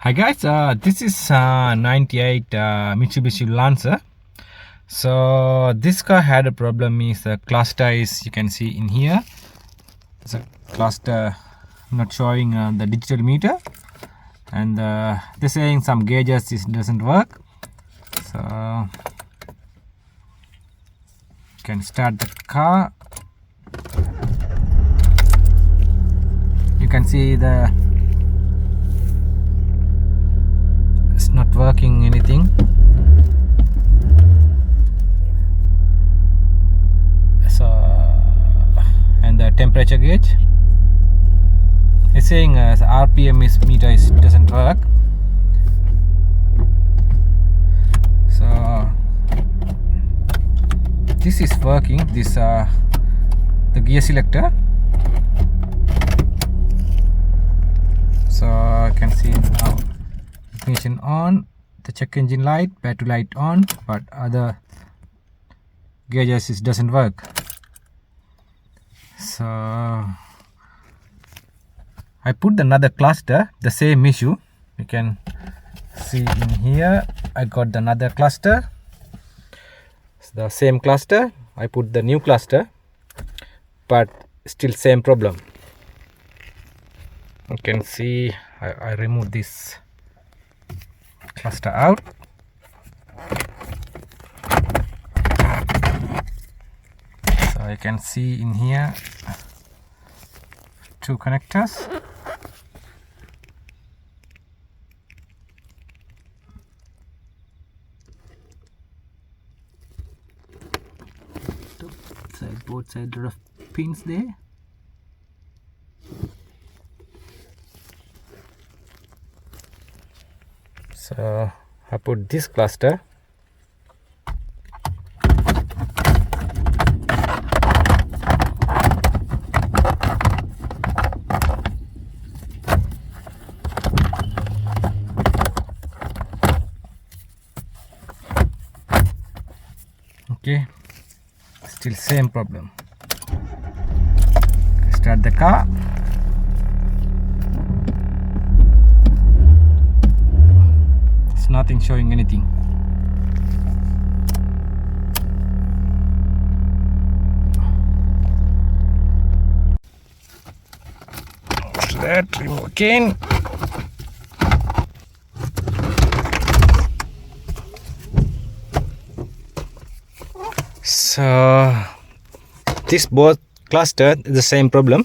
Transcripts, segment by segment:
Hi guys, this is 98 Mitsubishi Lancer. So this car had a problem is the cluster is, you can see in here, it's a cluster not showing the digital meter, and they're saying some gauges is doesn't work. So you can start the car. You can see the not working anything. So and the temperature gauge is saying the RPM is meter is doesn't work. So this is working, this the gear selector. So I can see now ignition on, the check engine light, battery light on, but other gauges it doesn't work. So I put another cluster, the same issue. You can see in here I got another cluster. It's the same cluster. I put the new cluster, but still same problem. You can see I remove this cluster out. So you can see in here two connectors. Both sides of pins there. So I put this cluster. Okay, still same problem. Start the car. Nothing showing anything. That remove again. So this both cluster is the same problem.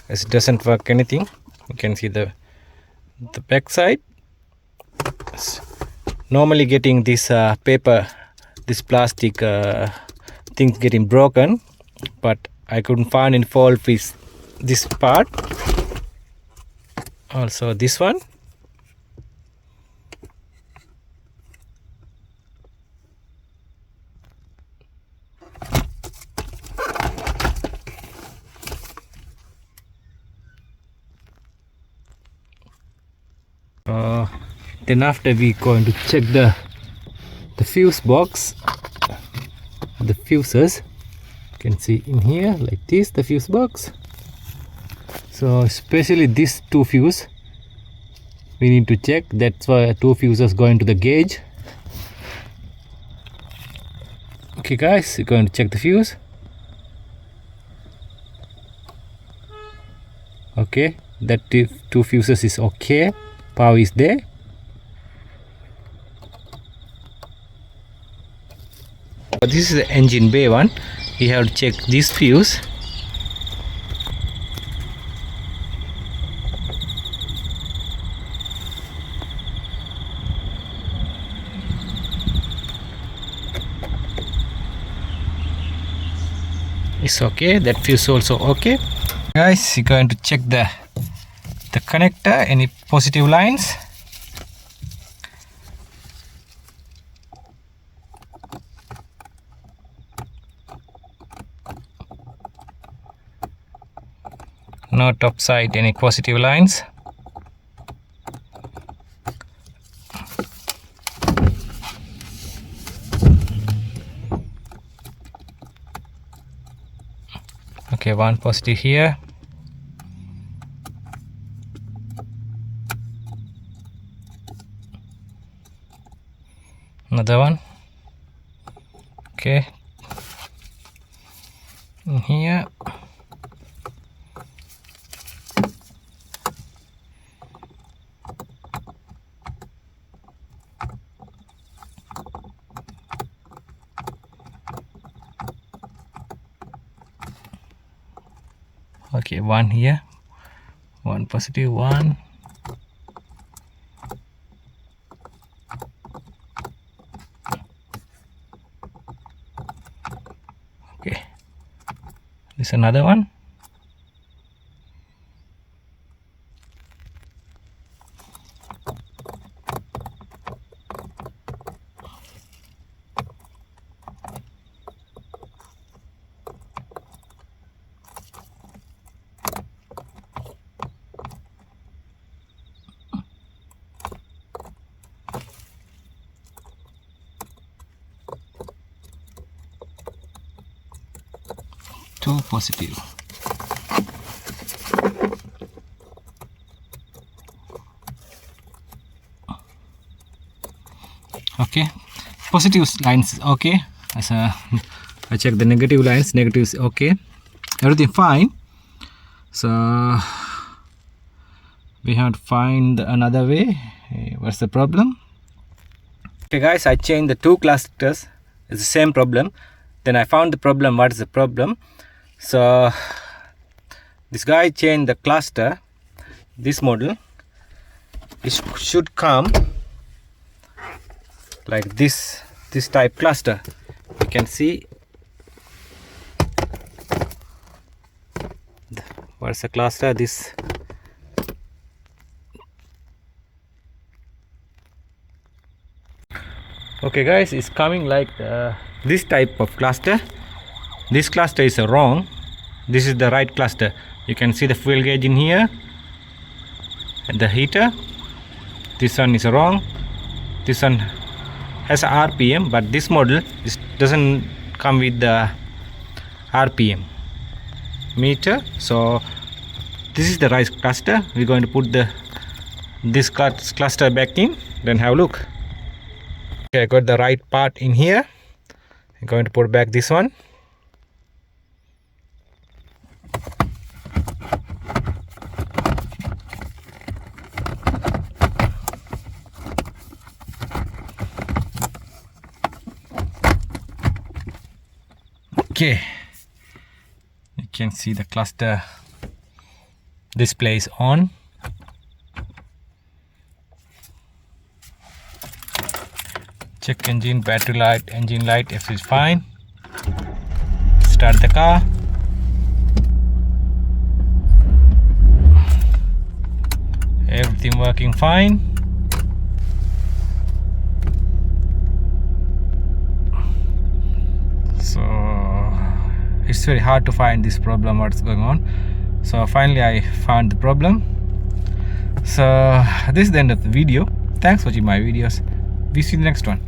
It doesn't work anything. You can see the back side. Normally getting this paper, this plastic things getting broken, but I couldn't find any fault with this part. Also this one. Then after we going to check the fuse box, the fuses. You can see in here like this, the fuse box. So especially these two fuse we need to check. That's why two fuses going to the gauge. Okay guys, we're going to check the fuse. Okay, that two fuses is okay, power is there. This is the engine bay one. We have to check this fuse. It's okay, that fuse also okay. Guys, you're going to check the connector, any positive lines. No top side any positive lines. Okay, one positive here. Another one. Okay, in here. Okay, one here, one positive, one. Okay, this another one. Two positive. Okay, positive lines okay. As I check the negative lines, negatives okay, everything fine. So we have to find another way. What's the problem? Okay guys, I changed the two clusters. It's the same problem. Then I found the problem. What is the problem? So this guy changed the cluster. This model, it should come like this type cluster. You can see what's the cluster. This okay guys, it's coming like this type of cluster. This cluster is wrong. This is the right cluster. You can see the fuel gauge in here and the heater. This one is wrong. This one has a RPM, but this model doesn't come with the RPM meter. So this is the right cluster. We're going to put this cluster back in, then have a look. Okay, I got the right part in here. I'm going to put back this one. Okay, you can see the cluster display is on. Check engine, battery light, engine light, if it's fine. Start the car. Everything working fine. So it's very hard to find this problem, what's going on. So finally I found the problem. So this is the end of the video. Thanks for watching my videos. We see you in the next one.